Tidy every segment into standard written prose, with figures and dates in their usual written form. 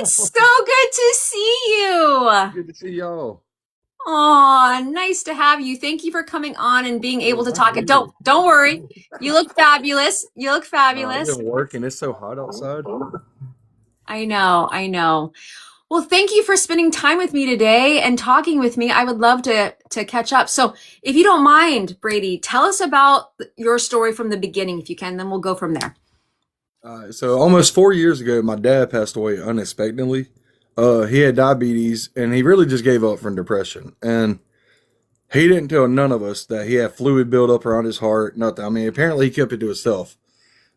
It's so good to see you. Good to see y'all. Oh, nice to have you. Thank you for coming on and being Oh, able to thank talk. you. Don't worry. You look fabulous. You look I've fabulous. been working. It's so hot outside. I know, I know. Well, thank you for spending time with me today and talking with me. I would love to catch up. So, if you don't mind, Brady, tell us about your story from the beginning if you can, then we'll go from there. So almost 4 years ago, my dad passed away unexpectedly. He had diabetes, and he really just gave up from depression. And he didn't tell none of us that he had fluid buildup around his heart. Nothing. I mean, apparently he kept it to himself.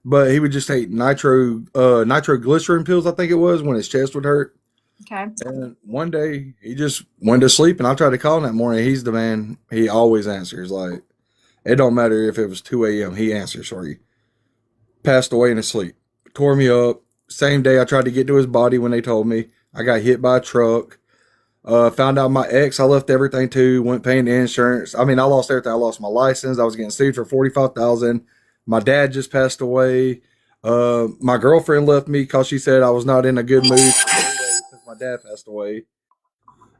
But he would just take nitroglycerin pills, I think it was, when his chest would hurt. Okay. And one day he just went to sleep, and I tried to call him that morning. He's the man. He always answers. Like it don't matter if it was 2 a.m. He answers for you. Passed away in his sleep. Tore me up. Same day I tried to get to his body when they told me. I got hit by a truck. Found out my ex. I left everything too. Went paying the insurance. I mean, I lost everything. I lost my license. I was getting sued for 45,000. My dad just passed away. My girlfriend left me because she said I was not in a good mood for 3 days since my dad passed away.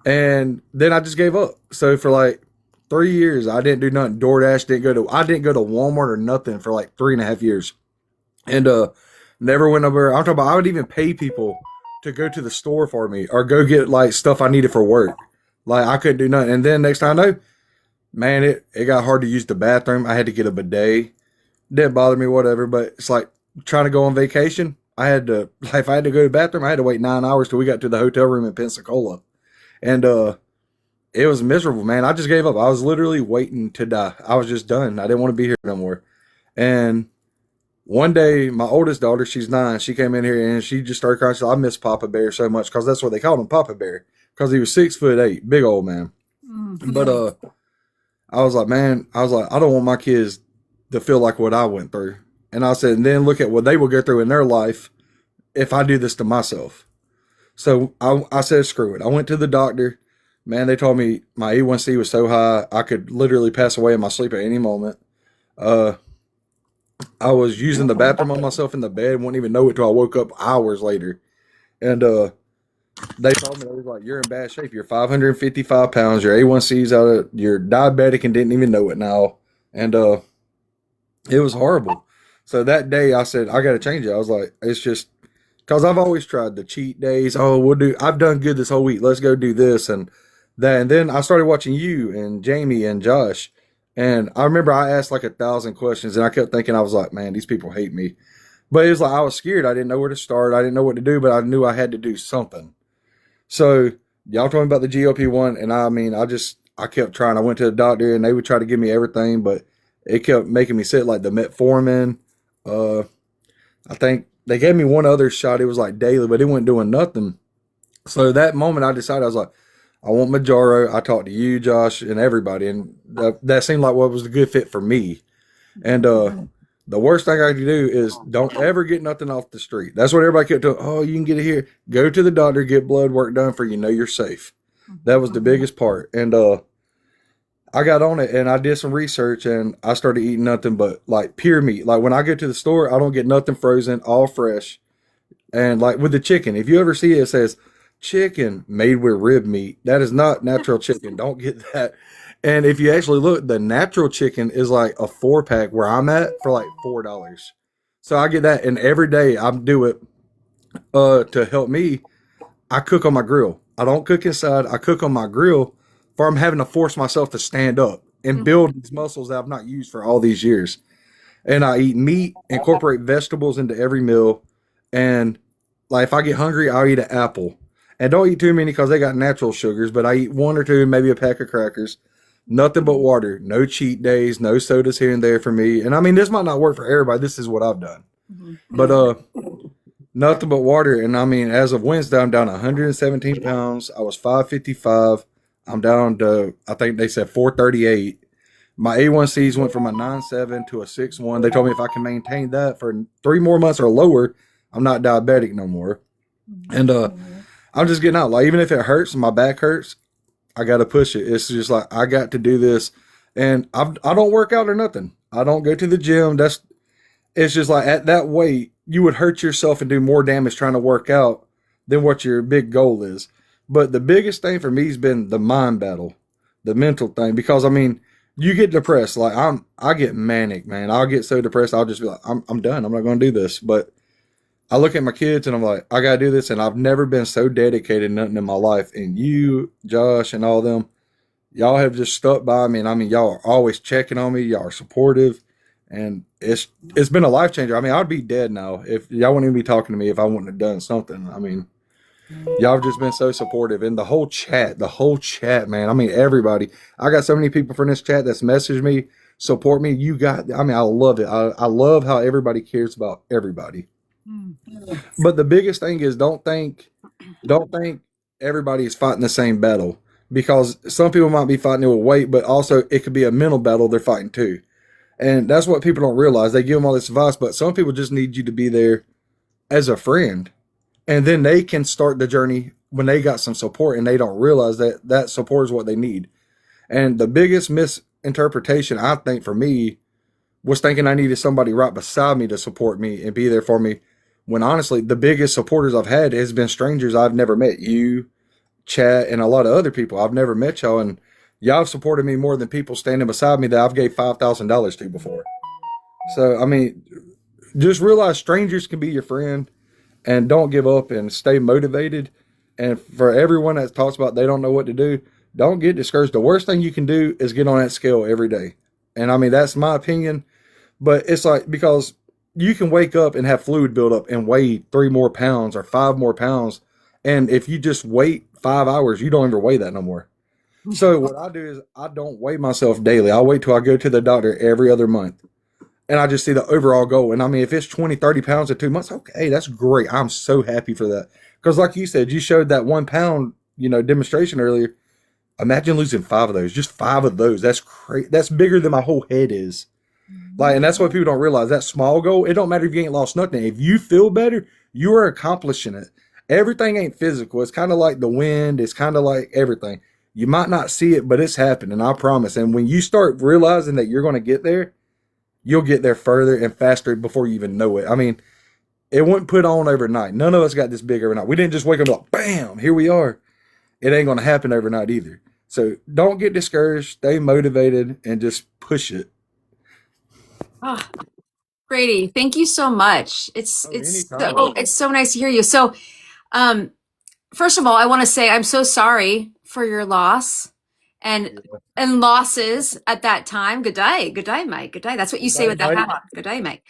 And then I just gave up. So for like 3 years, I didn't do nothing. DoorDash I didn't go to Walmart or nothing for like 3.5 years. And never went over. I'm talking about I would even pay people to go to the store for me or go get like stuff I needed for work. Like I couldn't do nothing. And then next time I know, man, it got hard to use the bathroom. I had to get a bidet. Didn't bother me, whatever. But it's like trying to go on vacation. I had to like if I had to go to the bathroom, I had to wait 9 hours till we got to the hotel room in Pensacola. And it was miserable, man. I just gave up. I was literally waiting to die. I was just done. I didn't want to be here no more. And one day, my oldest daughter, she's 9, she came in here and she just started crying. She said, I miss Papa Bear so much because that's what they called him, Papa Bear, because he was 6'8", big old man. But Mhm. I was like, man, I was like, I don't want my kids to feel like what I went through. And I said, and then look at what they will go through in their life if I do this to myself. So I said, screw it. I went to the doctor. Man, they told me my A1C was so high I could literally pass away in my sleep at any moment. Uh, I was using the bathroom on myself in the bed, wouldn't even know it till I woke up hours later. And they told me they was like, "You're in bad shape. You're 555 pounds. Your A1C's out of. You're diabetic and didn't even know it now." And it was horrible. So that day, I said, "I got to change it." I was like, "It's just because I've always tried the cheat days. Oh, we'll do. I've done good this whole week. Let's go do this and that." And then I started watching you and Jamie and Josh. And I remember I asked like 1,000 questions, and I kept thinking I was like, "Man, these people hate me." But it was like I was scared. I didn't know where to start. I didn't know what to do, but I knew I had to do something. So y'all told me about the GLP-1, and I mean, I kept trying. I went to the doctor, and they would try to give me everything, but it kept making me sick, like the metformin. Uh, I think they gave me one other shot. It was like daily, but it wasn't doing nothing. So that moment, I decided I was like, I want Majaro. I talked to you, Josh, and everybody, and that seemed like what was a good fit for me. And the worst thing I could do is don't ever get nothing off the street. That's what everybody kept doing. Oh, you can get it here. Go to the doctor, get blood work done for you know you're safe. That was the biggest part. And I got on it and I did some research and I started eating nothing but like pure meat. Like when I go to the store, I don't get nothing frozen, all fresh. And like with the chicken, if you ever see it, it says chicken made with rib meat. That is not natural chicken. Don't get that. And if you actually look, the natural chicken is like a 4 pack where I'm at for like $4. So I get that, and every day I do it to help me. I cook on my grill. I don't cook inside. I cook on my grill, for I'm having to force myself to stand up and build these muscles that I've not used for all these years. And I eat meat, incorporate vegetables into every meal, and like if I get hungry, I'll eat an apple. And don't eat too many because they got natural sugars, but I eat one or two, maybe a pack of crackers. Nothing but water. No cheat days, no sodas here and there for me. And I mean, this might not work for everybody. This is what I've done. Mhm. But nothing but water. And I mean, as of Wednesday, I'm down 117 pounds. I was 555. I'm down to, I think they said 438. My A1Cs went from a 9.7 to a 6.1. They told me if I can maintain that for 3 more months or lower, I'm not diabetic no more. And I'm just getting out. Like even if it hurts, my back hurts, I got to push it. It's just like I got to do this, and I don't work out or nothing. I don't go to the gym. It's just like at that weight, you would hurt yourself and do more damage trying to work out than what your big goal is. But the biggest thing for me has been the mind battle, the mental thing. Because I mean, you get depressed. Like I get manic, man. I'll get so depressed. I'll just be like, I'm done. I'm not going to do this. But I look at my kids and I'm like, I gotta do this. And I've never been so dedicated to nothing in my life. And you, Josh, and all them, y'all have just stuck by me. And I mean, y'all are always checking on me. Y'all are supportive, and it's been a life changer. I mean, I'd be dead now if y'all wouldn't even be talking to me if I wouldn't have done something. I mean, y'all have just been so supportive, and the whole chat, man. I mean, everybody. I got so many people from this chat that's messaged me, support me. You got. I mean, I love it. I love how everybody cares about everybody. But the biggest thing is don't think everybody is fighting the same battle, because some people might be fighting it with weight, but also it could be a mental battle they're fighting too. And that's what people don't realize. They give them all this advice, but some people just need you to be there as a friend, and then they can start the journey when they got some support, and they don't realize that that support is what they need. And the biggest misinterpretation, I think, for me was thinking I needed somebody right beside me to support me and be there for me. When honestly, the biggest supporters I've had has been strangers I've never met. You, Chat, and a lot of other people I've never met y'all, and y'all have supported me more than people standing beside me that I've gave $5,000 to before. So I mean, just realize strangers can be your friend, and don't give up and stay motivated. And for everyone that talks about they don't know what to do, don't get discouraged. The worst thing you can do is get on that scale every day. And I mean, that's my opinion. But it's like, because you can wake up and have fluid build up and weigh 3 more pounds or 5 more pounds. And if you just wait 5 hours, you don't ever weigh that no more. So what I do is I don't weigh myself daily. I wait till I go to the doctor every other month. And I just see the overall goal. And I mean, if it's 20, 30 pounds in 2 months, okay, that's great. I'm so happy for that. Because like you said, you showed that 1 pound, demonstration earlier. Imagine losing five of those, just five of those. That's crazy. That's bigger than my whole head is. Like, and that's what people don't realize. That small goal, it don't matter if you ain't lost nothing. If you feel better, you are accomplishing it. Everything ain't physical. It's kind of like the wind. It's kind of like everything. You might not see it, but it's happening. I promise. And when you start realizing that you're going to get there, you'll get there further and faster before you even know it. I mean, it wouldn't put on overnight. None of us got this big overnight. We didn't just wake up and like, bam, here we are. It ain't going to happen overnight either. So don't get discouraged. Stay motivated and just push it. Ah, Brady, thank you so much. Oh, anytime. It's so nice to hear you. So, um, first of all, I want to say I'm so sorry for your loss and Yeah. losses at that time. Good day, Mike. Good day. That's what you say with that Buddy. hat on. Good day, Mike.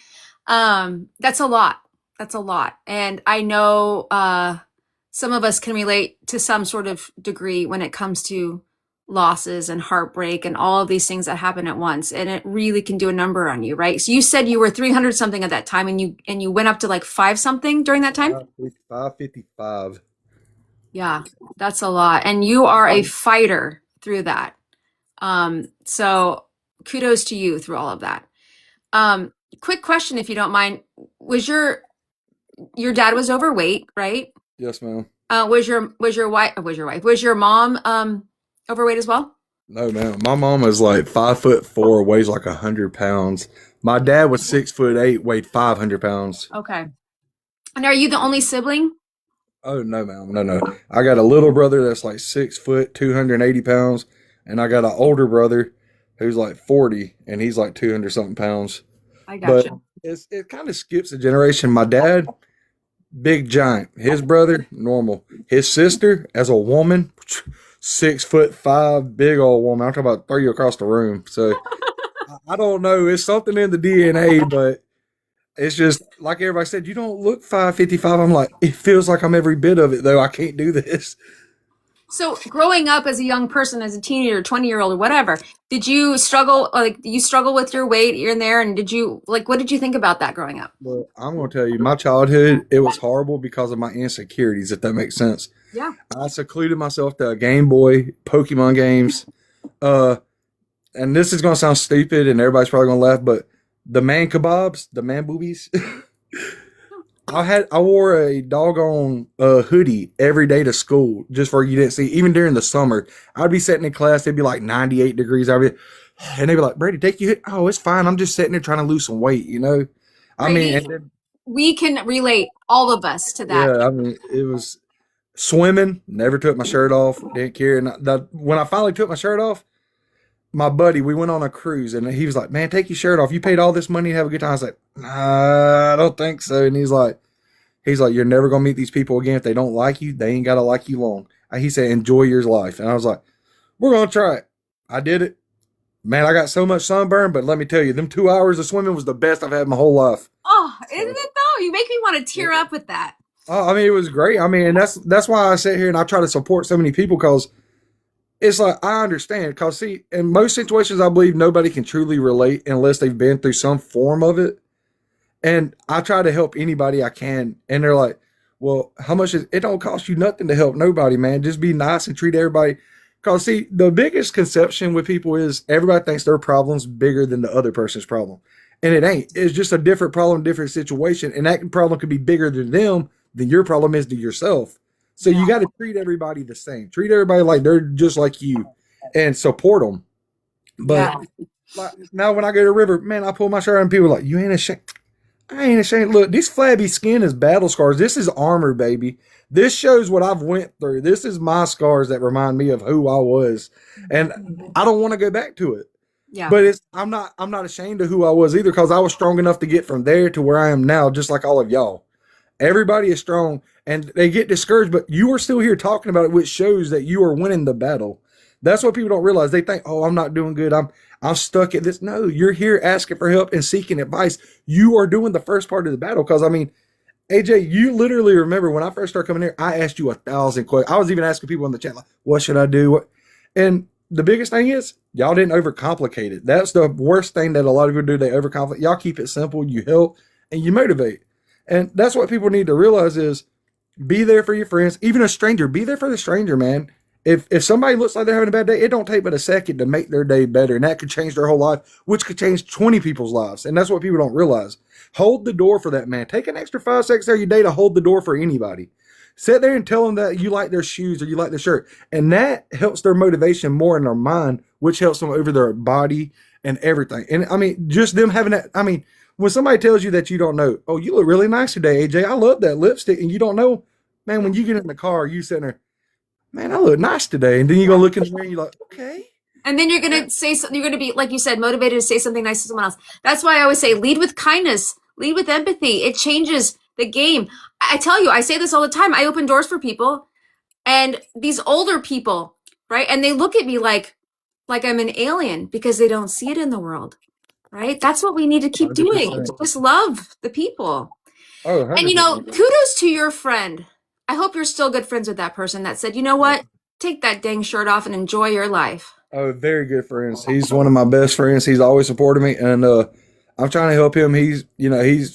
That's a lot. That's a lot. And I know some of us can relate to some sort of degree when it comes to losses and heartbreak and all of these things that happen at once. And it really can do a number on you, right? So you said you were 300 something at that time, and you went up to like five something during that time? 555. Yeah, that's a lot. And you are a fighter through that. So kudos to you through all of that. Quick question, if you don't mind. Was your dad was overweight, right? Yes, ma'am. Was your mom overweight as well? No, man. My mom is like 5'4", weighs like 100 pounds. My dad was 6'8", weighed 500 pounds. Okay. And are you the only sibling? Oh no, ma'am. No, no. I got a little brother that's like 6 foot, 280 pounds, and I got an older brother who's like 40, and he's like 200 something pounds. I But gotcha. it kind of skips a generation. My dad, big giant. His brother, normal. His sister, as a woman, 6'5", big old woman. I'm talking about throw you across the room. So I don't know. It's something in the DNA, but it's just like everybody said. You don't look 5'55". I'm like, it feels like I'm every bit of it though. I can't do this. So growing up as a young person, as a teenager, 20-year-old or whatever, did you struggle, like you struggle with your weight here and there? And did you like, what did you think about that growing up? But I'm gonna tell you, my childhood it was horrible because of my insecurities. If that makes sense, Yeah. I secluded myself to a Game Boy, Pokemon games. Uh, and this is gonna sound stupid, and everybody's probably gonna laugh, but the man kebabs, the man boobies. I wore a doggone hoodie every day to school just for you didn't see. Even during the summer, I'd be sitting in class. It'd be like 98 degrees. And they'd be like, "Brady, take you hit." Oh, it's fine. I'm just sitting there trying to lose some weight. You know. I mean, Brady, and then, we can relate, all of us, to that. yeah. I mean, it was. Swimming, never took my shirt off, didn't care. And when I finally took my shirt off, my buddy, we went on a cruise, and he was like, "Man, take your shirt off. You paid all this money to have a good time." I was like, "Nah, I don't think so." And he's like, "You're never gonna meet these people again. If they don't like you, they ain't gotta like you long." He said, "Enjoy your life." And I was like, "We're gonna try it." I did it. Man, I got so much sunburn, but let me tell you, them 2 hours of swimming was the best I've had in my whole life. Oh, isn't So, it though? You make me want to tear yeah. up with that. I mean, it was great. I mean, and that's why I sit here and I try to support so many people, because it's like I understand. Because see, in most situations, I believe nobody can truly relate unless they've been through some form of it. And I try to help anybody I can. And they're like, "Well, how much is it? Don't cost you nothing to help nobody, man. Just be nice and treat everybody." Because see, the biggest conception with people is everybody thinks their problem's bigger than the other person's problem, and it ain't. It's just a different problem, different situation, and that problem could be bigger than them than your problem is to yourself. So you Yeah. got to treat everybody the same. Treat everybody like they're just like you, and support them. But Yeah. like, now when I go to the river, man, I pull my shirt and people are like, "You ain't ashamed." I ain't ashamed. Look, this flabby skin is battle scars. This is armor, baby. This shows what I've went through. This is my scars that remind me of who I was, and I don't want to go back to it. Yeah. But I'm not ashamed of who I was either, because I was strong enough to get from there to where I am now, just like all of y'all. Everybody is strong, and they get discouraged, but you are still here talking about it, which shows that you are winning the battle. That's what people don't realize. They think, "Oh, I'm not doing good. I'm stuck at this." No, you're here asking for help and seeking advice. You are doing the first part of the battle. Because I mean, AJ, you literally remember when I first started coming here, I asked you 1,000 questions. I was even asking people in the chat, like, "What should I do?" And the biggest thing is, y'all didn't overcomplicate it. That's the worst thing that a lot of people do. They overcomplicate. Y'all keep it simple. You help and you motivate. And that's what people need to realize is be there for your friends, even a stranger. Be there for the stranger, man. If somebody looks like they're having a bad day, it don't take but a second to make their day better, and that could change their whole life, which could change 20 people's lives. And that's what people don't realize. Hold the door for that man. Take an extra 5 seconds of your day to hold the door for anybody. Sit there and tell them that you like their shoes or you like their shirt, and that helps their motivation more in their mind, which helps them over their body and everything. And I mean, just them having that. I mean, when somebody tells you that you don't know, "Oh, you look really nice today, AJ. I love that lipstick," and you don't know, man, when you get in the car, you sitting there, "Man, I look nice today." And then you go look in the mirror and you're like, "Okay." And then you're gonna say you're gonna be, like you said, motivated to say something nice to someone else. That's why I always say lead with kindness, lead with empathy. It changes the game. I tell you, I say this all the time. I open doors for people, and these older people, right? And they look at me like I'm an alien because they don't see it in the world, right? That's what we need to keep doing. 100%. Just love the people. Oh, And 100%. kudos to your friend. I hope you're still good friends with that person that said, "You know Oh, what? Take that dang shirt off and enjoy your life." oh, very good friends. He's one of my best friends. He's always supported me, and I'm trying to help him. He's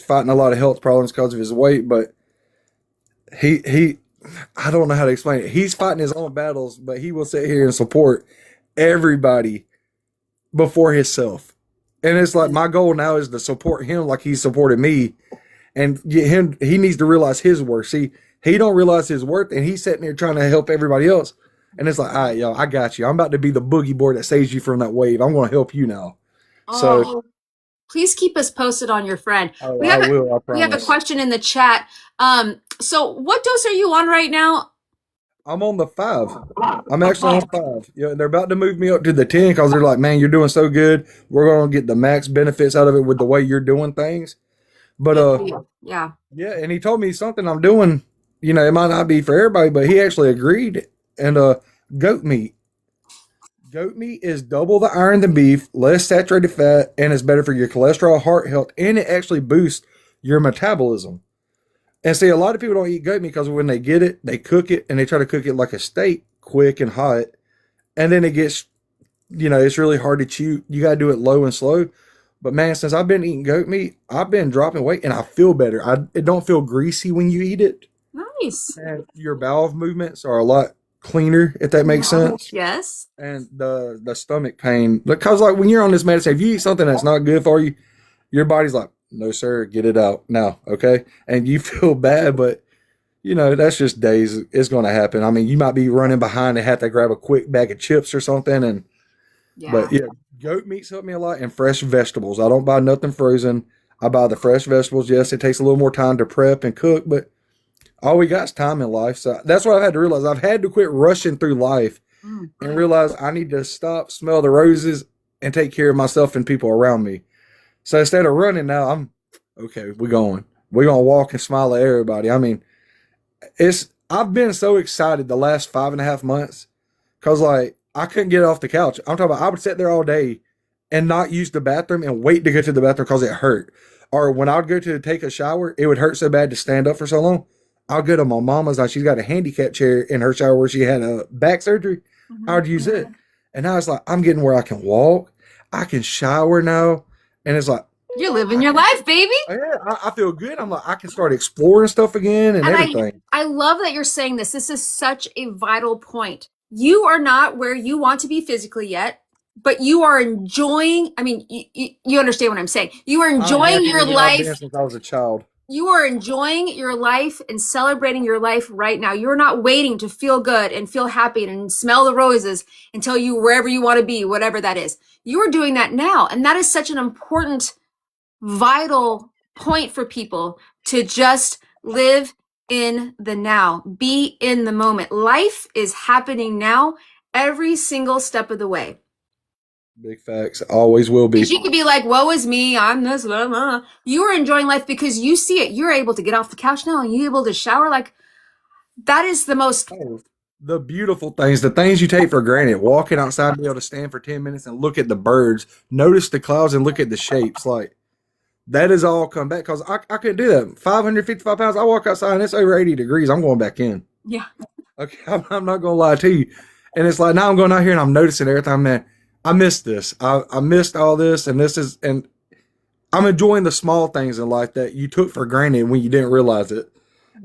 fighting a lot of health problems because of his weight, but he I don't know how to explain it. He's fighting his own battles, but he will sit here and support everybody before himself. And it's like my goal now is to support him like he supported me, and get him. He needs to realize his worth. See, he don't realize his worth, and he's sitting there trying to help everybody else. And it's like, "All right, yo, I got you. I'm about to be the boogie board that saves you from that wave. I'm going to help you now." So, Oh, please keep us posted on your friend. oh, We I have a will. I we have a promise. question in the chat. So what dose are you on right now? I'm on the 5. I'm actually on 5. Yeah, and they're about to move me up to the 10 because they're like, "Man, you're doing so good. We're going to get the max benefits out of it with the way you're doing things." But Good for you. Yeah. yeah, and he told me something I'm doing. It might not be for everybody, but he actually agreed. And goat meat. Goat meat is double the iron than beef, less saturated fat, and it's better for your cholesterol, heart health, and it actually boosts your metabolism. And see, a lot of people don't eat goat meat because when they get it, they cook it and they try to cook it like a steak, quick and hot. And then it gets, it's really hard to chew. You got to do it low and slow. But man, since I've been eating goat meat, I've been dropping weight and I feel better. It don't feel greasy when you eat it. Nice. And your bowel movements are a lot cleaner, if that makes sense. Yes. And the stomach pain, because like when you're on this medicine, if you eat something that's not good for you, your body's like, "No, sir, get it out now." Okay. And you feel bad, but that's just days. It's going to happen. I mean, you might be running behind and have to grab a quick bag of chips or something. Yeah. But yeah, goat meat's helped me a lot, and fresh vegetables. I don't buy nothing frozen. I buy the fresh vegetables. Yes, it takes a little more time to prep and cook, but all we got is time in life. So that's what I've had to realize. I've had to quit rushing through life Mm. and realize I need to stop, smell the roses, and take care of myself and people around me. So instead of running now, I'm okay. We're going. We're gonna walk and smile at everybody. I mean, it's. I've been so excited the last 5.5 months because like I couldn't get off the couch. I'm talking about I would sit there all day and not use the bathroom and wait to go to the bathroom because it hurt. Or when I'd go to take a shower, it would hurt so bad to stand up for so long. I'll go to my mama's. Like she's got a handicap chair in her shower where she had a back surgery. I Mhm. would use it, and now it's like I'm getting where I can walk, I can shower now, and it's like You're living I your can. life, baby. Yeah, I feel good. I'm like I can start exploring stuff again and And everything. I love that you're saying this. This is such a vital point. You are not where you want to be physically yet, but you are enjoying, I mean, you understand what I'm saying. You are I'm enjoying happier your than I've been life. since I was a child. You are enjoying your life and celebrating your life right now. You're not waiting to feel good and feel happy and smell the roses until you wherever you want to be, whatever that is. You are doing that now. And that is such an important vital point for people to just live in the now, be in the moment. Life is happening now every single step of the way. Big facts. Always will Because be. you could be like, woe is me, I'm this, blah, blah. You are enjoying life because you see it. You're able to get off the couch now and you're able to shower. Like, that is the most, Oh, the beautiful things, the things you take for granted. Walking outside, be able to stand for 10 minutes and look at the birds, notice the clouds, and look at the shapes. Like that is all come back because I couldn't do that. 555 pounds. I walk outside and it's over 80 degrees. I'm going back in. yeah. Okay, I'm not gonna lie to you. And it's like now I'm going out here and I'm noticing everything, man. I missed this. I missed all this, and this is, and I'm enjoying the small things in life that you took for granted when you didn't realize it.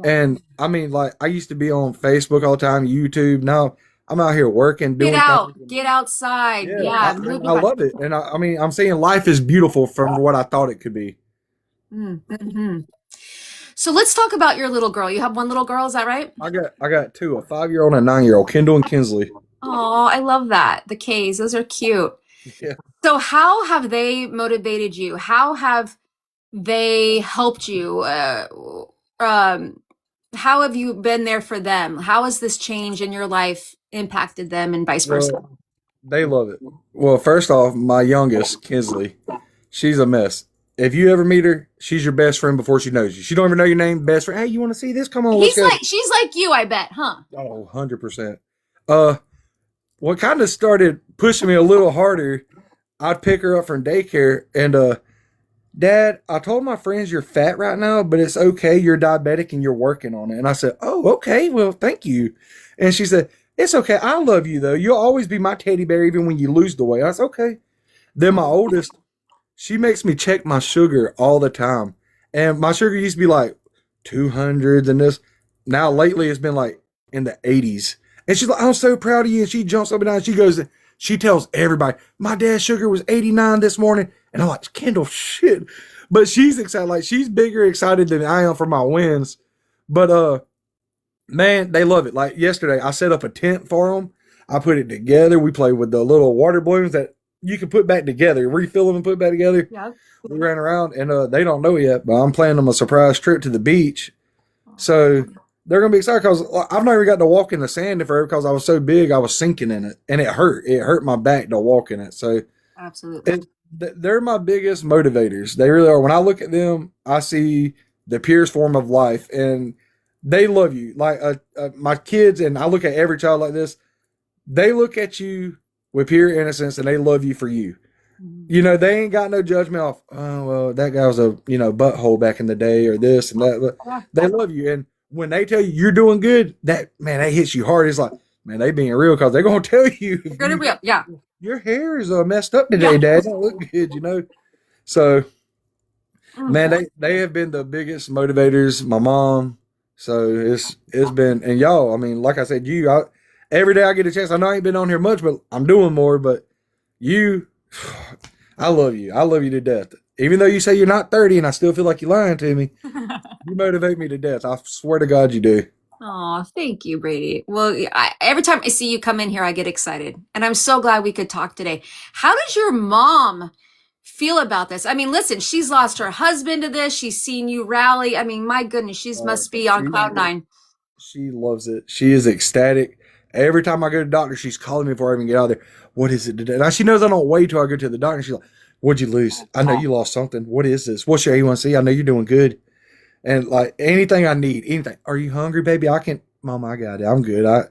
And I mean, like I used to be on Facebook all the time, YouTube. Now I'm out here working, Get doing things. out, get outside. Yeah, Yeah, and moving I fast. love it. And I mean, I'm saying life is beautiful from what I thought it could be. Mm-hmm. So let's talk about your little girl. You have one little girl, is that right? I got two, a 5-year-old and a 9-year-old, Kendall and Kinsley. Oh, I love that. The K's, those are cute. Yeah. So, how have they motivated you? How have they helped you? Um, how have you been there for them? How has this change in your life impacted them and vice versa? Well, they love it. Well, first off, my youngest, Kinsley, she's a mess. If you ever meet her, she's your best friend before she knows you. She don't even know your name, best friend. Hey, you want to see this? Come on, let's He's go. like, she's like you, I bet, huh? Oh, 100%. Uh, what kind of started pushing me a little harder, I'd pick her up from daycare and Dad, I told my friends you're fat right now, but it's okay. You're diabetic and you're working on it. And I said, oh, okay. Well, thank you. And she said, it's okay. I love you though. You'll always be my teddy bear even when you lose the weight. I said, okay. Then my oldest, she makes me check my sugar all the time. And my sugar used to be like 200s and this. Now lately it's been like in the 80s. And she's like, I'm so proud of you. And she jumps up and down. She goes, she tells everybody, my dad's sugar was 89 this morning. And I'm like, Kendall, shit. But she's excited. Like she's bigger excited than I am for my wins. But man, they love it. Like yesterday, I set up a tent for them. I put it together. We played with the little water balloons that you can put back together, refill them and put back together. Yeah. We ran around and they don't know yet, but I'm planning them a surprise trip to the beach. So they're gonna be excited because I've never got to walk in the sand forever because I was so big, I was sinking in it, and it hurt. It hurt my back to walk in it. So Absolutely. they're my biggest motivators. They really are. When I look at them, I see the purest form of life, and they love you. Like my kids, and I look at every child like this. They look at you with pure innocence, and they love you for you. You know, they ain't got no judgment off. Oh well, that guy was a butthole back in the day, or this and that. But they love you, and when they tell you you're doing good, that man, that hits you hard. It's like, man, they being real because they're gonna tell you You're gonna be, yeah. your hair is messed up today, Yeah. Dad. Don't look good, So, man, Mm. they have been the biggest motivators. My mom. So it's been, and y'all. I mean, like I said, every day I get a chance. I know I ain't been on here much, but I'm doing more. But you, I love you. I love you to death. Even though you say you're not 30, and I still feel like you're lying to me, you motivate me to death. I swear to God, you do. Oh, thank you, Brady. Well, every time I see you come in here, I get excited. And I'm so glad we could talk today. How does your mom feel about this? I mean, listen, she's lost her husband to this. She's seen you rally. I mean, my goodness, she must be on She cloud nine. she loves it. She is ecstatic. Every time I go to the doctor, she's calling me before I even get out of there. What is it today? Now she knows I don't wait till I go to the doctor. She's like, "What'd you lose? I know you lost something. What is this? What's your A1C? I know you're doing good." And like anything I need, anything. Are you hungry, baby? I can. Mom, I got it. I'm good.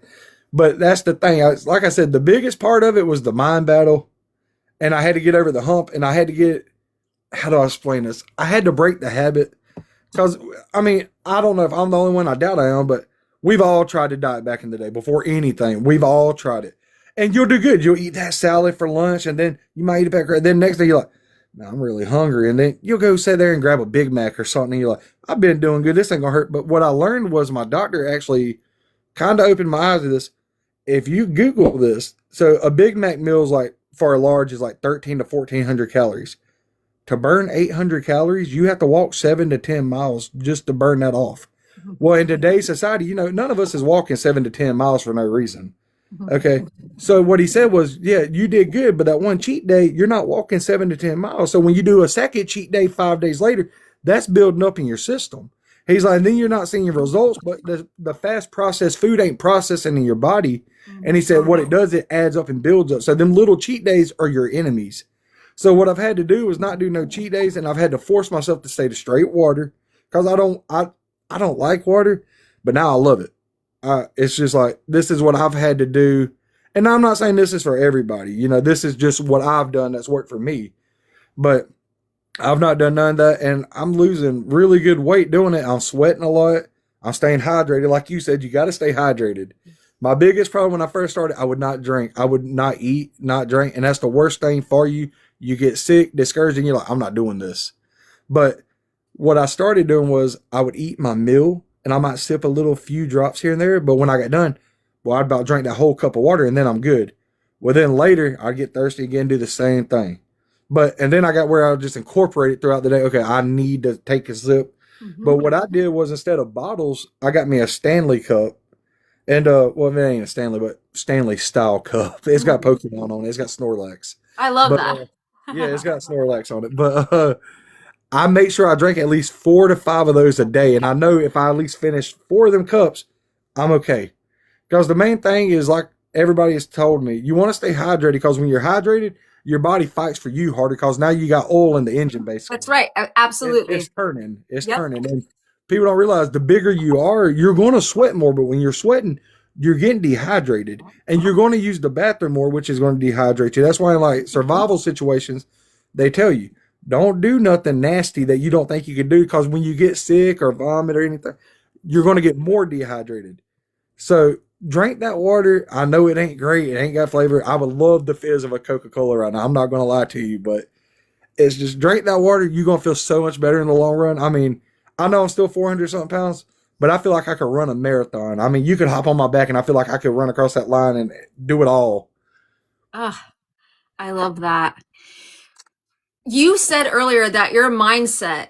But that's the thing. Like I said, the biggest part of it was the mind battle, and I had to get over the hump, and I had to get. How do I explain this? I had to break the habit because I mean I don't know if I'm the only one. I doubt I am, but we've all tried to diet back in the day before anything. We've all tried it, and you'll do good. You'll eat that salad for lunch, and then you might eat it back. Then next day you're like, "Man, I'm really hungry," and then you'll go sit there and grab a Big Mac or something. And you're like, "I've been doing good. This ain't gonna hurt." But what I learned was my doctor actually kind of opened my eyes to this. If you Google this, so a Big Mac meal is like for a large is like 13 to 1400 calories. To burn 800 calories, you have to walk 7 to 10 miles just to burn that off. Well, in today's society, none of us is walking 7 to 10 miles for no reason. Okay. So what he said was, yeah, you did good, but that one cheat day, you're not walking 7 to 10 miles. So when you do a second cheat day 5 days later, that's building up in your system. He's like, and then you're not seeing your results, but the fast processed food ain't processing in your body. And he said, what it does, it adds up and builds up. So them little cheat days are your enemies. So what I've had to do is not do no cheat days, and I've had to force myself to stay to straight water because I don't like water, but now I love it. It's just like this is what I've had to do, and I'm not saying this is for everybody. This is just what I've done that's worked for me. But I've not done none of that, and I'm losing really good weight doing it. I'm sweating a lot. I'm staying hydrated, like you said. You got to stay hydrated. My biggest problem when I first started, I would not drink. I would not eat, not drink, and that's the worst thing for you. You get sick, discouraged, and you're like, I'm not doing this. But what I started doing was I would eat my meal and I might sip a little few drops here and there. But when I got done, well, I'd about drink that whole cup of water and then I'm good. Well, then later I'd get thirsty again, do the same thing. And then I got where I would just incorporate it throughout the day. Okay, I need to take a sip. But what I did was instead of bottles, I got me a Stanley cup. And, well, it ain't a Stanley, but Stanley style cup. It's got Pokemon on it. It's got Snorlax. I love But that. yeah, it's got Snorlax on it. But I make sure I drink at least 4 to 5 of those a day. And I know if I at least finish 4 of them cups, I'm okay. Because the main thing is, like everybody has told me, you want to stay hydrated because when you're hydrated, your body fights for you harder because now you got oil in the engine, That's basically. right. It's Absolutely. turning. It's Yep. turning. And people don't realize the bigger you are, you're going to sweat more. But when you're sweating, you're getting dehydrated and you're going to use the bathroom more, which is going to dehydrate you. That's why in like survival situations, they tell you don't do nothing nasty that you don't think you could do because when you get sick or vomit or anything, you're going to get more dehydrated. So drink that water. I know it ain't great. It ain't got flavor. I would love the fizz of a Coca-Cola right now. I'm not going to lie to you, but it's just drink that water. You're going to feel so much better in the long run. I mean, I know I'm still 400 something pounds, but I feel like I could run a marathon. I mean, you could hop on my back and I feel like I could run across that line and do it all. Ah, I love that. You said earlier that your mindset,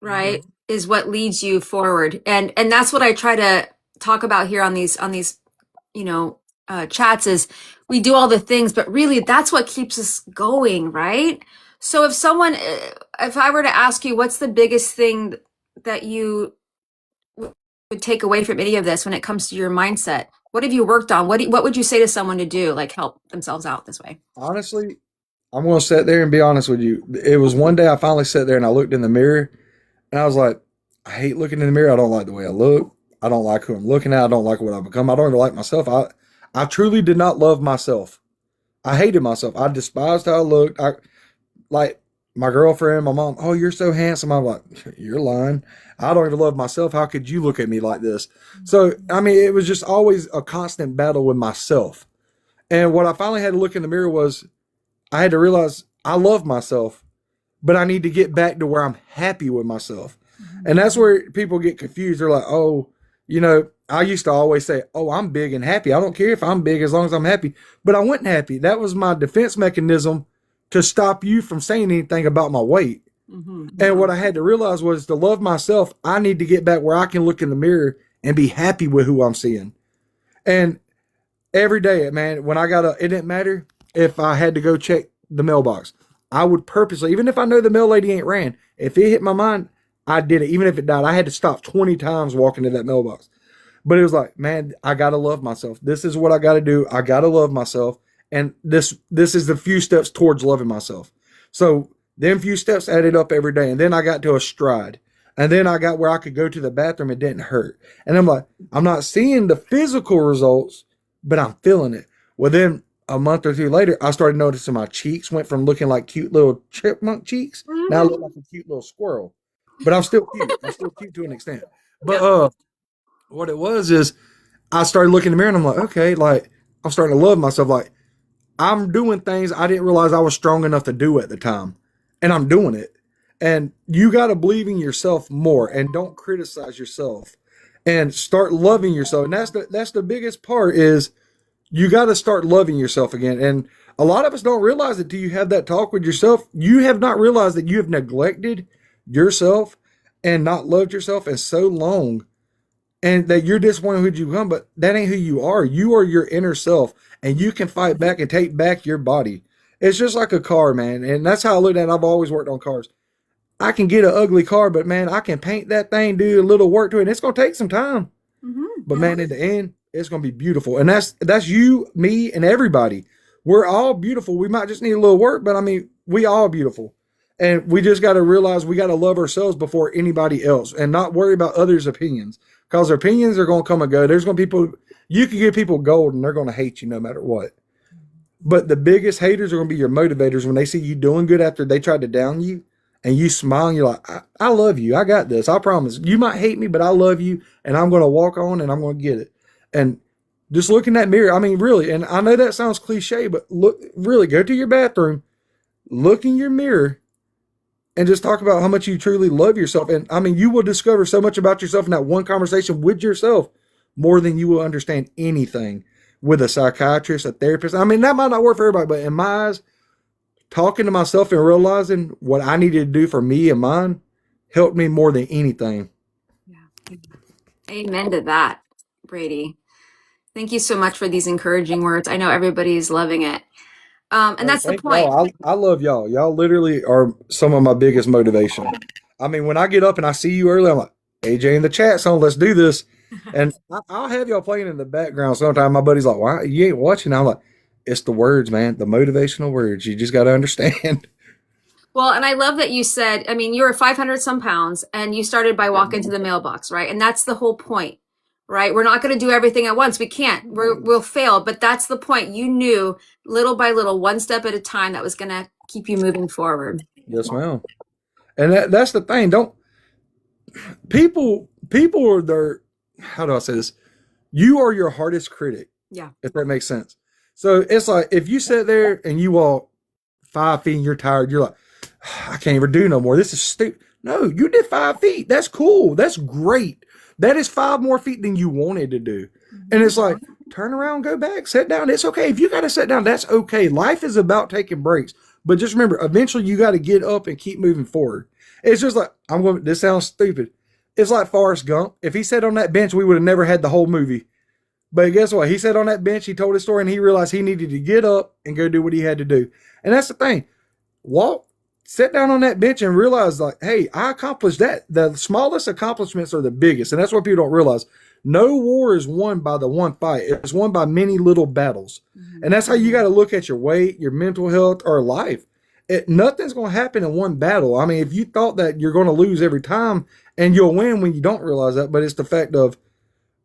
right, is what leads you forward. And that's what I try to talk about here on these chats is we do all the things, but really that's what keeps us going, right? So if I were to ask you, what's the biggest thing that you would take away from any of this when it comes to your mindset? What have you worked on? What would you say to someone to do, like help themselves out this way? Honestly, I'm going to sit there and be honest with you. It was one day I finally sat there and I looked in the mirror and I was like, I hate looking in the mirror. I don't like the way I look. I don't like who I'm looking at. I don't like what I've become. I don't even like myself. I truly did not love myself. I hated myself. I despised how I looked. Like my girlfriend, my mom, oh, you're so handsome. I'm like, you're lying. I don't even love myself. How could you look at me like this? So, I mean, it was just always a constant battle with myself. And what I finally had to look in the mirror was I had to realize I love myself, but I need to get back to where I'm happy with myself. And that's where people get confused. They're like, oh, I used to always say, oh, I'm big and happy. I don't care if I'm big as long as I'm happy. But I wasn't happy. That was my defense mechanism to stop you from saying anything about my weight. And what I had to realize was to love myself, I need to get back where I can look in the mirror and be happy with who I'm seeing. And every day, man, when it didn't matter if I had to go check the mailbox. I would purposely, even if I know the mail lady ain't ran, if it hit my mind, I did it. Even if it died, I had to stop 20 times walking to that mailbox. But it was like, man, I gotta love myself. This is what I gotta do. I gotta love myself. And this is the few steps towards loving myself. So them few steps added up every day. And then I got to a stride. And then I got where I could go to the bathroom. It didn't hurt. And I'm like, I'm not seeing the physical results, but I'm feeling it. Well, then a month or two later, I started noticing my cheeks went from looking like cute little chipmunk cheeks. Now I look Mhm. like a cute little squirrel. But I'm still cute. I'm still cute to an extent. But Yep. what it was is I started looking in the mirror and I'm like, okay, like I'm starting to love myself. Like I'm doing things I didn't realize I was strong enough to do at the time. And I'm doing it. And you got to believe in yourself more and don't criticize yourself and start loving yourself. And that's the biggest part is you got to start loving yourself again. And a lot of us don't realize it till you have that talk with yourself. You have not realized that you have neglected yourself and not loved yourself in so long and that you're disappointed who you become, but that ain't who you are. You are your inner self, and you can fight back and take back your body. It's just like a car, man, and that's how I look at it. I've always worked on cars. I can get an ugly car, but man, I can paint that thing, do a little work to it. And it's gonna take some time, Mhm. but man, in the end, it's gonna be beautiful. And that's you, me, and everybody. We're all beautiful. We might just need a little work, but I mean, we all beautiful. And we just got to realize we got to love ourselves before anybody else and not worry about others' opinions because their opinions are going to come and go. There's going to be people, you can give people gold and they're going to hate you no matter what. But the biggest haters are going to be your motivators when they see you doing good after they tried to down you and you smile and you're like, I love you. I got this. I promise. You might hate me, but I love you and I'm going to walk on and I'm going to get it. And just look in that mirror. I mean, really, and I know that sounds cliche, but look, really go to your bathroom, look in your mirror and just talk about how much you truly love yourself. And I mean, you will discover so much about yourself in that one conversation with yourself more than you will understand anything with a psychiatrist, a therapist. I mean, that might not work for everybody, but in my eyes, talking to myself and realizing what I needed to do for me and mine helped me more than anything. Yeah. Amen to that, Brady. Thank you so much for these encouraging words. I know everybody's loving it. And Hey, that's the thank point. y'all. I love y'all. Y'all literally are some of my biggest motivation. I mean, when I get up and I see you early, I'm like, AJ in the chat song, let's do this. And I'll have y'all playing in the background sometime. My buddy's like, why you ain't watching? I'm like, it's the words, man, the motivational words. You just got to understand. Well, and I love that you said, I mean, you were 500 some pounds and you started by walking to the mailbox, right? And that's the whole point, right? We're not going to do everything at once. We can't. We'll fail, but that's the point. You knew little by little, one step at a time, that was going to keep you moving forward. Yes, ma'am. And that's the thing. Don't people are their, how do I say this? You are your hardest critic, Yeah. if that makes sense. So it's like if you sit there and you walk 5 feet and you're tired, you're like, I can't even do no more. This is stupid. No, you did 5 feet. That's cool. That's great. That is 5 more feet than you wanted to do. And it's like, turn around, go back, sit down. It's okay. If you got to sit down, that's okay. Life is about taking breaks. But just remember, eventually you got to get up and keep moving forward. It's just like, this sounds stupid. It's like Forrest Gump. If he sat on that bench, we would have never had the whole movie. But guess what? He sat on that bench, he told his story, and he realized he needed to get up and go do what he had to do. And that's the thing. Walk, sit down on that bench and realize, like, hey, I accomplished that. The smallest accomplishments are the biggest. And that's what people don't realize. No war is won by the one fight. It's won by many little battles. Mhm. And that's how you got to look at your weight, your mental health, or life. Nothing's going to happen in one battle. I mean, if you thought that you're going to lose every time and you'll win when you don't realize that, but it's the fact of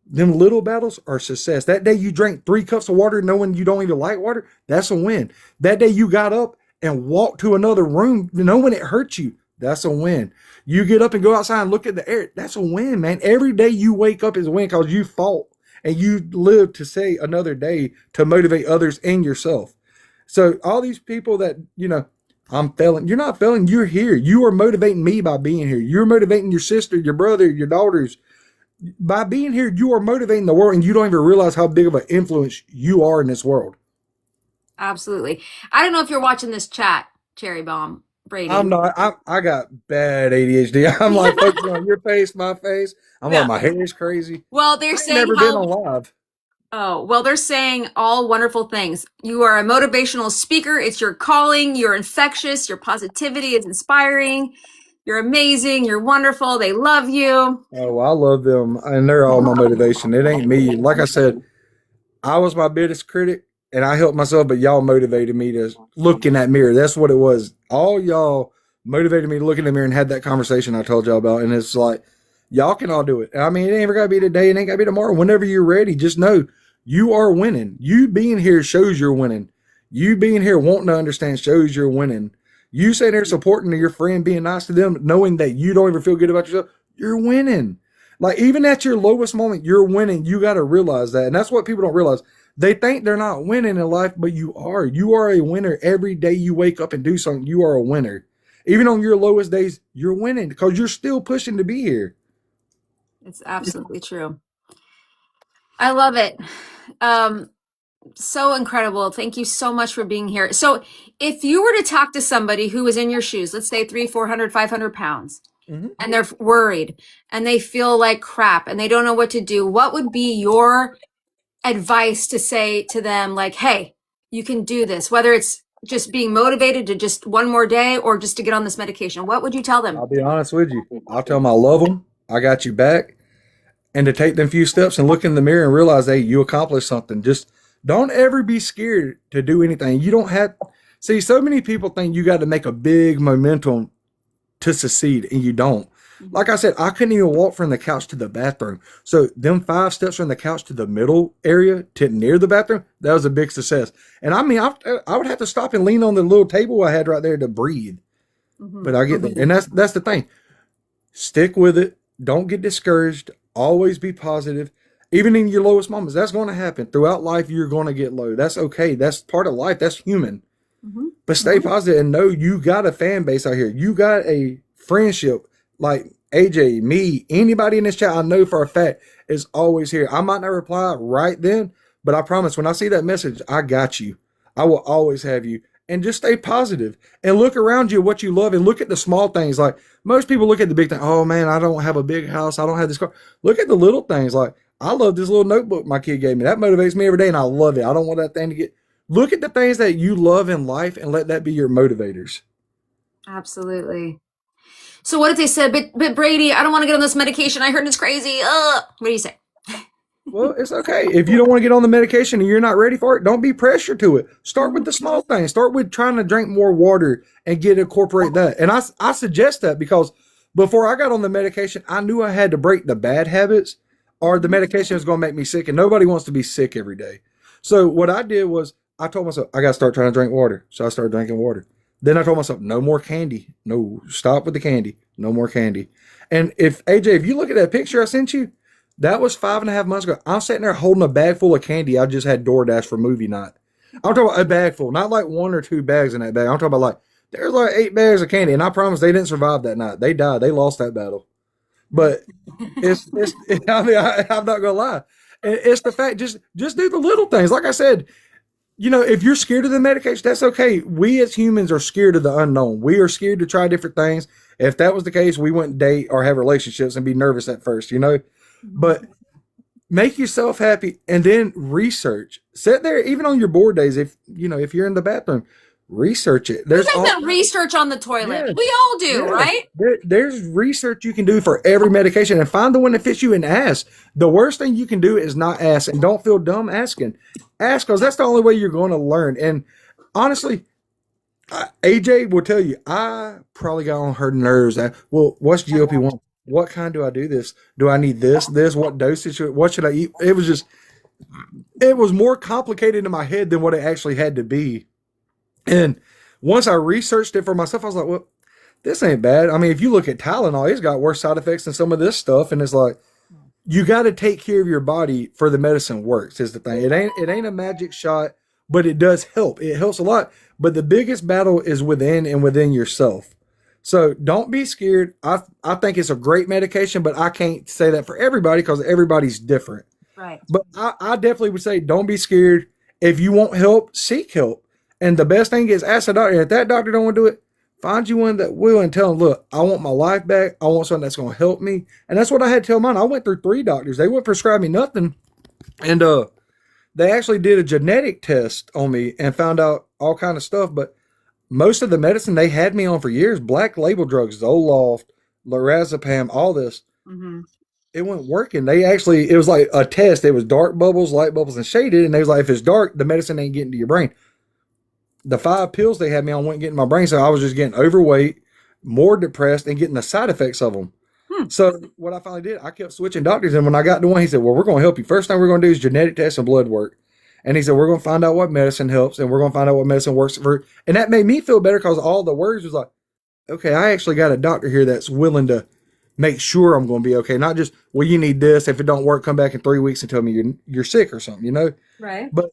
them little battles are success. That day you drank 3 cups of water knowing you don't even like water, that's a win. That day you got up and walked to another room knowing it hurt you, that's a win. You get up and go outside and look at the air, that's a win, man. Every day you wake up is a win because you fought and you live to say another day to motivate others and yourself. So all these people that, I'm failing. You're not failing. You're here. You are motivating me by being here. You're motivating your sister, your brother, your daughters, by being here, you are motivating the world and you don't even realize how big of an influence you are in this world. Absolutely. I don't know if you're watching this chat, Cherry Bomb, I'm Brady. not, I got bad ADHD. I'm like focusing on your face, my face. I'm like, Yeah. my hair is crazy. Well, they're I ain't saying never been how on live. Oh, well, they're saying all wonderful things. You are a motivational speaker. It's your calling. You're infectious. Your positivity is inspiring. You're amazing. You're wonderful. They love you. Oh, I love them, and they're all my motivation. It ain't me. Like I said, I was my biggest critic, and I helped myself, but y'all motivated me to look in that mirror. That's what it was. All y'all motivated me to look in the mirror and had that conversation I told y'all about. And it's like, y'all can all do it. I mean, it ain't ever got to be today. It ain't got to be tomorrow. Whenever you're ready, just know you are winning. You being here shows you're winning. You being here wanting to understand shows you're winning. You sitting there supporting your friend, being nice to them, knowing that you don't even feel good about yourself, you're winning. Like, even at your lowest moment, you're winning. You got to realize that. And that's what people don't realize. They think they're not winning in life, but you are. You are a winner. Every day you wake up and do something, you are a winner. Even on your lowest days, you're winning because you're still pushing to be here. It's absolutely true. I love it. Um, so incredible. Thank you so much for being here. So if you were to talk to somebody who was in your shoes, let's say 300, 400, 500 pounds, Mhm. and they're worried and they feel like crap and they don't know what to do, what would be your advice to say to them, like, hey, you can do this, whether it's just being motivated to just one more day or just to get on this medication? What would you tell them? I'll be honest with you. I'll tell them I love them. I got you back. And to take them few steps and look in the mirror and realize, hey, you accomplished something. Just don't ever be scared to do anything. You don't have, see, so many people think you got to make a big momentum to succeed, and you don't. Like I said, I couldn't even walk from the couch to the bathroom. So them 5 steps from the couch to the middle area to near the bathroom, that was a big success. And I mean, I would have to stop and lean on the little table I had right there to breathe. Mhm. But I get there. And that's the thing. Stick with it. Don't get discouraged. Always be positive. Even in your lowest moments, that's going to happen. Throughout life, you're going to get low. That's okay. That's part of life. That's human. Mhm. But stay positive and know you got a fan base out here. You got a friendship like AJ, me, anybody in this chat I know for a fact is always here. I might not reply right then, but I promise when I see that message, I got you. I will always have you. And just stay positive and look around you what you love and look at the small things. Like most people look at the big thing. Oh man, I don't have a big house. I don't have this car. Look at the little things. Like I love this little notebook my kid gave me. That motivates me every day and I love it. I don't want that thing to get. Look at the things that you love in life and let that be your motivators. Absolutely. So what if they said, but Brady, I don't want to get on this medication. I heard it's crazy. What do you say? Well, it's okay. If you don't want to get on the medication and you're not ready for it, don't be pressured to it. Start with the small things. Start with trying to drink more water and incorporate that. And I suggest that because before I got on the medication, I knew I had to break the bad habits or the medication was going to make me sick. And nobody wants to be sick every day. So what I did was I told myself, I got to start trying to drink water. So I started drinking water. Then I told myself, no more candy. No, stop with the candy. No more candy. And if AJ, if you look at that picture I sent you, that was 5.5 months ago. I'm sitting there holding a bag full of candy I just had DoorDash for movie night. I'm talking about a bag full, not like 1 or 2 bags in that bag. I'm talking about like, there's like 8 bags of candy. And I promise they didn't survive that night. They died. They lost that battle. But I mean, I'm not going to lie. It's the fact, just do the little things. Like I said, if you're scared of the medication, that's okay. We as humans are scared of the unknown. We are scared to try different things. If that was the case, we wouldn't date or have relationships and be nervous at first. But make yourself happy and then research. Sit there, even on your board days, if you're in the bathroom, research it. There's that research on the toilet. Yeah, We all do, yeah. right? There's research you can do for every medication and find the one that fits you and ask. The worst thing you can do is not ask and don't feel dumb asking. Ask because that's the only way you're going to learn. And honestly, AJ will tell you, I probably got on her nerves. Well, what's GLP-1? What kind do I do this? Do I need this? What dosage? What should I eat? It was more complicated in my head than what it actually had to be. And once I researched it for myself, I was like, well, this ain't bad. I mean, if you look at Tylenol, it's got worse side effects than some of this stuff. And it's like, you got to take care of your body for the medicine works is the thing. It ain't a magic shot, but it does help. It helps a lot. But the biggest battle is within yourself. So don't be scared. I think it's a great medication, but I can't say that for everybody because everybody's different. Right. But I definitely would say don't be scared. If you want help, seek help. And the best thing is ask the doctor. If that doctor don't want to do it, find you one that will and tell them, look, I want my life back. I want something that's going to help me. And that's what I had to tell mine. I went through 3 doctors. They wouldn't prescribe me nothing. And they actually did a genetic test on me and found out all kind of stuff. But most of the medicine they had me on for years, black label drugs, Zoloft, lorazepam, all this, Hmm. it wasn't working. They actually, it was like a test. It was dark bubbles, light bubbles, and shaded. And they was like, if it's dark, the medicine ain't getting to your brain. The 5 pills they had me on wouldn't get in my brain, so I was just getting overweight, more depressed, and getting the side effects of them. Hmm. So what I finally did, I kept switching doctors, and when I got to one, he said, "Well, we're going to help you. First thing we're going to do is genetic tests and blood work." And he said, "We're going to find out what medicine helps, and we're going to find out what medicine works for." And that made me feel better because all the words was like, "Okay, I actually got a doctor here that's willing to make sure I'm going to be okay, not just, well, you need this. If it don't work, come back in 3 weeks and tell me you're sick or something, you know." Right. But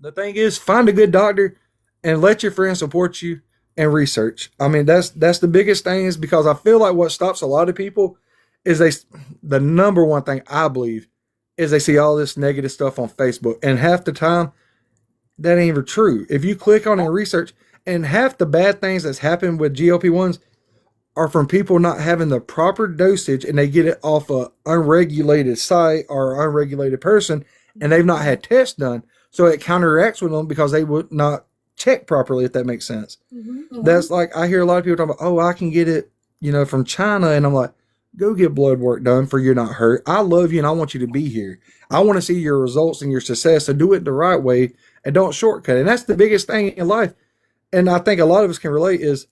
the thing is, find a good doctor and let your friends support you and research. I mean, that's the biggest thing, is because I feel like what stops a lot of people is the number one thing I believe is they see all this negative stuff on Facebook, and half the time that ain't even true. If you click on it and research, and half the bad things that's happened with GLP-1s are from people not having the proper dosage, and they get it off a unregulated site or unregulated person, and they've not had tests done, so it counteracts with them because they would not check properly, if that makes sense. Hmm. That's like, I hear a lot of people talking about, oh, I can get it, from China, and I'm like, go get blood work done for you're not hurt. I love you and I want you to be here. I want to see your results and your success, so do it the right way and don't shortcut. And that's the biggest thing in life. And I think a lot of us can relate is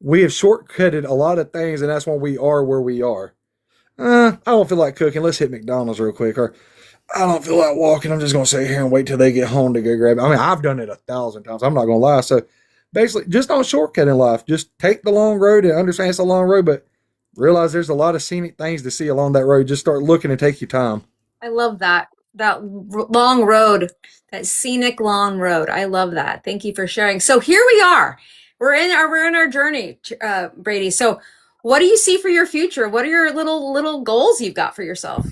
we have shortcutted a lot of things, and that's why we are where we are. I don't feel like cooking. Let's hit McDonald's real quick. Or I don't feel like walking. I'm just going to sit here and wait till they get home to go grab it. I mean, I've done it 1,000 times. I'm not going to lie. So basically, just don't shortcut in life. Just take the long road and understand it's a long road, but realize there's a lot of scenic things to see along that road. Just start looking and take your time. I love that. Long road, that scenic long road. I love that. Thank you for sharing. So here we are. We're in our journey, Brady. So what do you see for your future? What are your little goals you've got for yourself?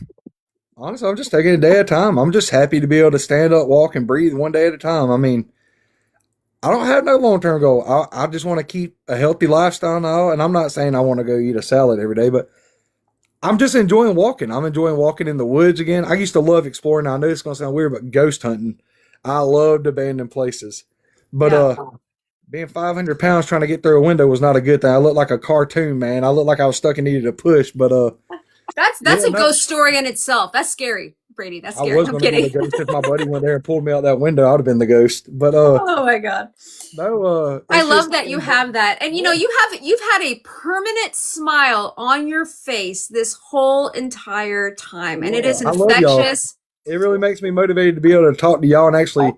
Honestly, I'm just taking a day at a time. I'm just happy to be able to stand up, walk, and breathe one day at a time. I mean, I don't have no long term goal. I just want to keep a healthy lifestyle now. And I'm not saying I want to go eat a salad every day, but I'm just enjoying walking. I'm enjoying walking in the woods again. I used to love exploring. Now, I know it's going to sound weird, but ghost hunting. I loved abandoned places. But Yeah. being 500 pounds trying to get through a window was not a good thing. I looked like a cartoon, man. I looked like I was stuck and needed a push. But That's yeah, a no, ghost story in itself. That's scary, Brady. That's I scary. was I'm going to be the kidding. ghost if my buddy went there and pulled me out that window. I would have been the ghost. But Oh my God. no, I it's love just that you have that. And yeah. you've had a permanent smile on your face this whole entire time. And it Yeah, is I love y'all. infectious. It really makes me motivated to be able to talk to y'all and actually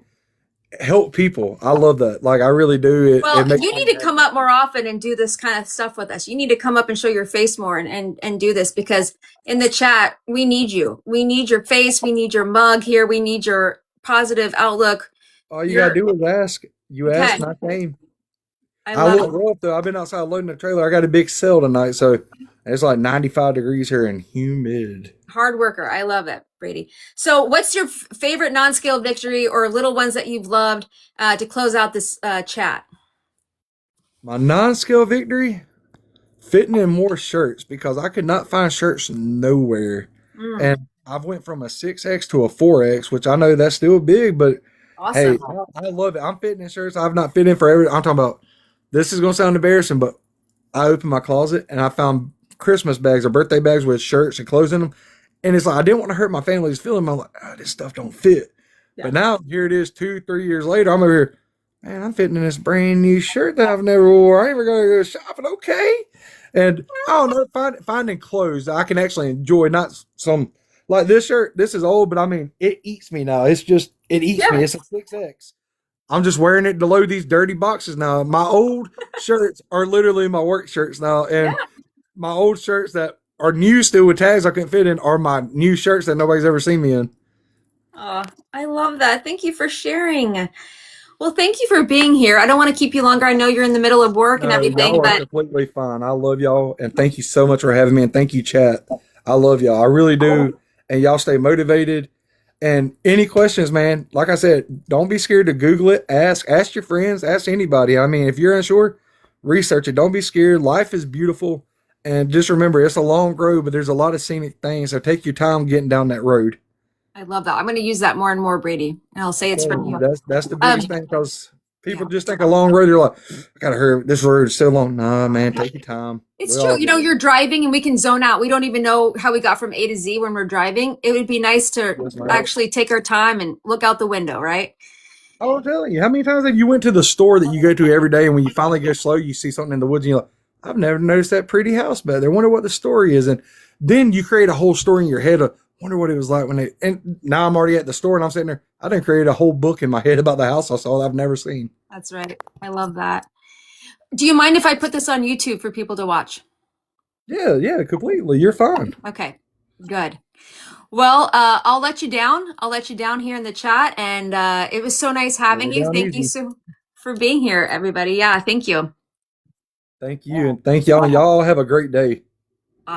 help people. I love that. Like I really do. It Well, makes you me need to come happy. up more often and do this kind of stuff with us. You need to come up and show your face more and do this, because in the chat, we need you. We need your face. We need your mug here. We need your positive outlook. All you gotta You're do is ask. You ask, okay. and I came. I I love look it. rough though. I've been outside loading the trailer. I got a big sale tonight, so it's like 95 degrees here and humid. Hard worker. I love it, Brady. So, what's your favorite non-scale victory or little ones that you've loved to close out this chat? My non-scale victory, fitting in more shirts because I could not find shirts nowhere, Mm, and I've went from a 6X to a 4X, which I know that's still big, but hey, awesome. I love it. I'm fitting in shirts I've not fit in forever. I'm talking about. This is gonna sound embarrassing, but I opened my closet and I found Christmas bags or birthday bags with shirts and clothes in them. And it's like I didn't want to hurt my family's feeling. I'm like, oh, this stuff don't fit. Yeah. But now here it is, 2, 3 years later. I'm over here, man. I'm fitting in this brand new shirt that I've never wore. I ain't even gonna go shopping. Okay. And I don't know, finding clothes that I can actually enjoy, not some like this shirt. This is old, but I mean, it eats me now. It's just it eats Yeah. me. It's a 6X. I'm just wearing it to load these dirty boxes now. My old shirts are literally my work shirts now, Yeah. and my old shirts that are new still with tags I couldn't fit in are my new shirts that nobody's ever seen me in. Oh, I love that. Thank you for sharing. Well, thank you for being here. I don't want to keep you longer. I know you're in the middle of work and No, everything, y'all are but completely fine. I love y'all, and thank you so much for having me. And thank you, chat. I love y'all. I really do. And y'all stay motivated. And any questions, man, like I said, don't be scared to Google it. Ask your friends, ask anybody. I mean, if you're unsure, research it. Don't be scared. Life is beautiful. And just remember, it's a long road, but there's a lot of scenic things. So take your time getting down that road. I love that. I'm going to use that more and more, Brady. And I'll say it's from you. That's the Um, biggest thing because people yeah. just think a long road. They're like, I gotta hurry. This road is so long. Nah, man, take your time. We It's true. all You get know, it. you're driving and we can zone out. We don't even know how we got from A to Z when we're driving. It would be nice to Yes, ma'am. actually take our time and look out the window, right? I'll tell you, how many times have you went to the store that you go to every day, and when you finally go slow, you see something in the woods, and you're like, I've never noticed that pretty house back there. Wonder what the story is, and then you create a whole story in your head of wonder what it was like when they. And now I'm already at the store, and I'm sitting there. I didn't create a whole book in my head about the house I saw that I've never seen. That's right. I love that. Do you mind if I put this on YouTube for people to watch? Yeah, yeah, completely. You're fine. Okay, good. Well, I'll let you down. I'll let you down here in the chat. And it was so nice having We're you. down Thank you easy. so for being here, everybody. Yeah, thank you. Thank you, and thank y'all. Y'all have a great day.